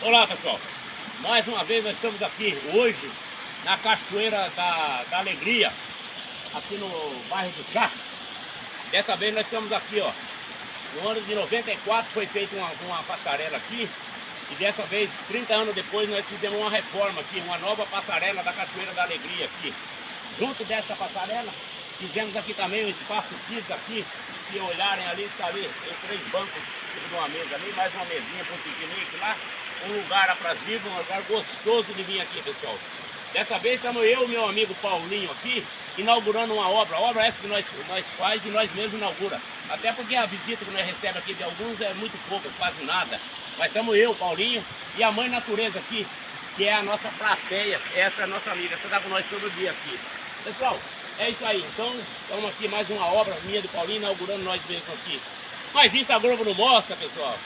Olá pessoal, mais uma vez nós estamos aqui hoje na Cachoeira da Alegria, aqui no bairro do Chá. Dessa vez nós estamos aqui, ó, no ano de 94 foi feita uma passarela aqui, e dessa vez, 30 anos depois, nós fizemos uma reforma aqui, uma nova passarela da Cachoeira da Alegria aqui. Junto dessa passarela, fizemos aqui também um espaço físico aqui, se olharem ali, está ali, tem 3 bancos de uma mesa ali, mais uma mesinha para um piquenique lá, um lugar aprazível, um lugar gostoso de vir aqui, pessoal. Dessa vez estamos eu e meu amigo Paulinho aqui, inaugurando uma obra essa que nós faz e nós mesmos inaugura. Até porque a visita que nós recebemos aqui de alguns é muito pouca, quase nada. Mas estamos eu, Paulinho, e a Mãe Natureza aqui, que é a nossa plateia, essa é a nossa amiga, essa está com nós todo dia aqui. Pessoal, é isso aí, então estamos aqui mais uma obra minha do Paulinho, inaugurando nós mesmos aqui. Mas isso a Globo não mostra, pessoal.